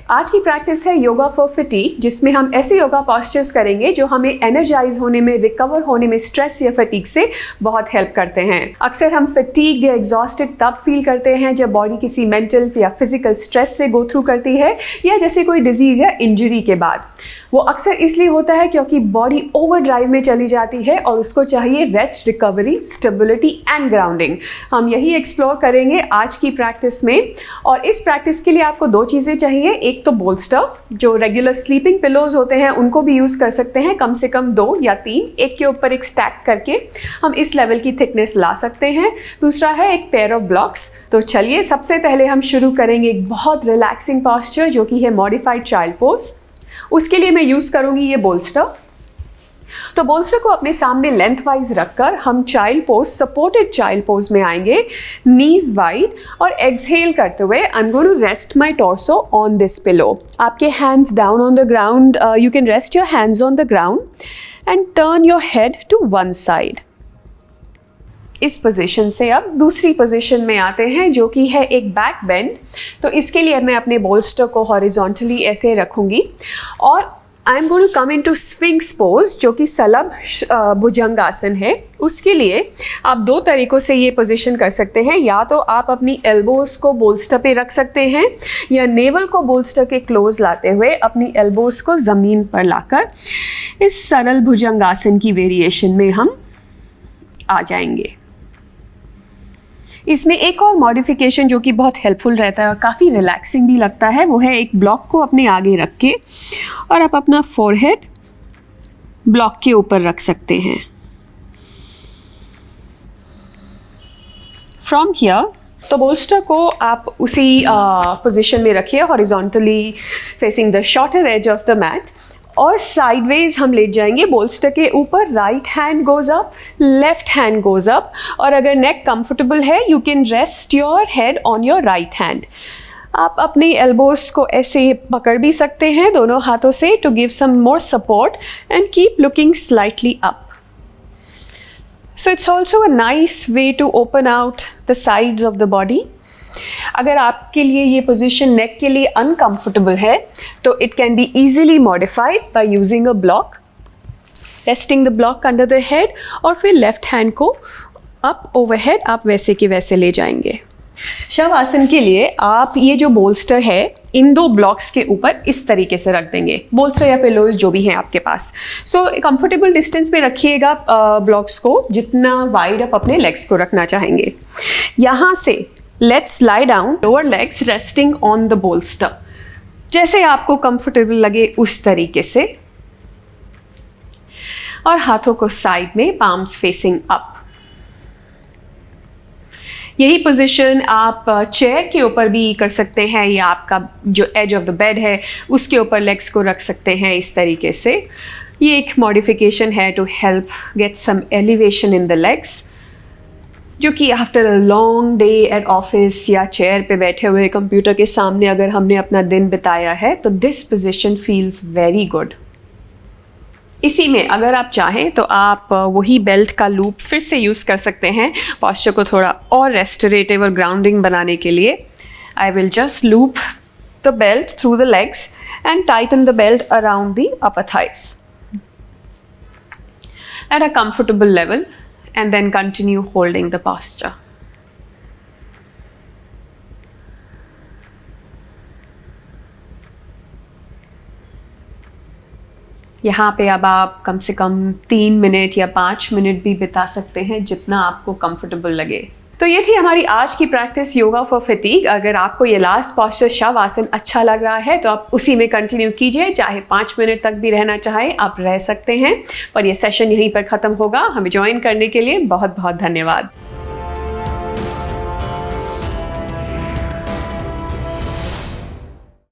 आज की प्रैक्टिस है योगा फॉर फटीग, जिसमें हम ऐसे योगा पॉस्चर्स करेंगे जो हमें एनर्जाइज होने में, रिकवर होने में, स्ट्रेस या फटीग से बहुत हेल्प करते हैं। अक्सर हम फटीग या एग्जॉस्टेड तब फील करते हैं जब बॉडी किसी मेंटल या फिजिकल स्ट्रेस से गो थ्रू करती है या जैसे कोई डिजीज या इंजरी के बाद। वो अक्सर इसलिए होता है क्योंकि बॉडी ओवर ड्राइव में चली जाती है और उसको चाहिए rest, recovery, stability and grounding. हम यही एक्सप्लोर करेंगे आज की प्रैक्टिस में। और इस प्रैक्टिस के लिए आपको दो चीज़ें चाहिए। एक तो बोल्स्टर, जो रेगुलर स्लीपिंग पिलोज होते हैं उनको भी यूज़ कर सकते हैं, कम से कम 2 या 3 एक के ऊपर एक स्टैक करके हम इस लेवल की थिकनेस ला सकते हैं। दूसरा है एक पेयर ऑफ ब्लॉक्स। तो चलिए सबसे पहले हम शुरू करेंगे एक बहुत रिलैक्सिंग पॉस्चर जो कि है मॉडिफाइड चाइल्ड पोज। उसके लिए मैं यूज़ करूँगी ये बोल्स्टर। तो बोल्स्टर को अपने सामने लेंथ वाइज रखकर हम child pose, supported child pose में आएंगे, नीज वाइड, और एक्सहेल करते हुए I am going to rest my torso on this pillow. आपके hands down on the ground, you can rest your hands on the ground and turn your head to one side. इस position से अब दूसरी position में आते हैं जो कि है एक बैक बेंड। तो इसके लिए मैं अपने बोल्स्टर को हॉरिजॉन्टली ऐसे रखूंगी और I am going to come into sphinx pose, जो कि सलभ भुजंगासन है। उसके लिए आप 2 तरीक़ों से ये पोजीशन कर सकते हैं। या तो आप अपनी एल्बोज़ को बोल्स्टर पे रख सकते हैं या नेवल को बोल्स्टर के क्लोज लाते हुए अपनी एल्बोज़ को ज़मीन पर लाकर इस सरल भुजंगासन की वेरिएशन में हम आ जाएंगे। इसमें एक और मॉडिफिकेशन जो कि बहुत हेल्पफुल रहता है और काफ़ी रिलैक्सिंग भी लगता है, वो है एक ब्लॉक को अपने आगे रख के और आप अपना फोरहेड ब्लॉक के ऊपर रख सकते हैं। फ्रॉम हियर तो बोल्स्टर को आप उसी पोजीशन में रखिए, horizontally facing the shorter edge of the mat, और साइडवेज हम लेट जाएंगे बोल्स्टर के ऊपर। Right hand goes up, left hand goes up, और अगर नेक कंफर्टेबल है you can rest your head on your right hand. आप अपनी एल्बोज को ऐसे पकड़ भी सकते हैं दोनों हाथों से to give some more support and keep looking slightly up. So it's also a nice way to open out the sides of the body. अगर आपके लिए ये पोजीशन नेक के लिए अनकंफर्टेबल है तो it can be easily modified by using a block, resting the block under the head, और फिर लेफ्ट हैंड को अप ओवरहेड आप वैसे के वैसे ले जाएंगे। शवासन के लिए आप ये जो बोल्स्टर है इन 2 ब्लॉक्स के ऊपर इस तरीके से रख देंगे, बोल्स्टर या पिलोज जो भी हैं आपके पास। सो कंफर्टेबल डिस्टेंस पे रखिएगा ब्लॉक्स को, जितना वाइड आप अपने लेग्स को रखना चाहेंगे। यहाँ से Let's lie down, lower legs resting on the bolster. जैसे आपको कंफर्टेबल लगे उस तरीके से, और हाथों को साइड में, palms facing up। यही पोजीशन आप चेयर के ऊपर भी कर सकते हैं या आपका जो एज ऑफ द बेड है उसके ऊपर लेग्स को रख सकते हैं इस तरीके से। ये एक मॉडिफिकेशन है to help get some elevation in the legs, जो कि after a long day at office या चेयर पे बैठे हुए कंप्यूटर के सामने अगर हमने अपना दिन बिताया है तो this position feels very good. इसी में अगर आप चाहें तो आप वही बेल्ट का लूप फिर से यूज़ कर सकते हैं पॉस्चर को थोड़ा और रेस्टोरेटिव और ग्राउंडिंग बनाने के लिए। I will just loop the belt through the legs and Titan the belt around the upper thighs at a comfortable level, and then continue holding the posture. यहाँ पे अब आप कम से कम 3 मिनट या 5 मिनट भी बिता सकते हैं, जितना आपको कंफर्टेबल लगे। तो ये थी हमारी आज की प्रैक्टिस योगा फॉर फटीग। अगर आपको ये लास्ट पॉस्चर शवासन अच्छा लग रहा है तो आप उसी में कंटिन्यू कीजिए, चाहे 5 मिनट तक भी रहना चाहें आप रह सकते हैं। पर ये सेशन यहीं पर ख़त्म होगा। हमें ज्वाइन करने के लिए बहुत बहुत धन्यवाद।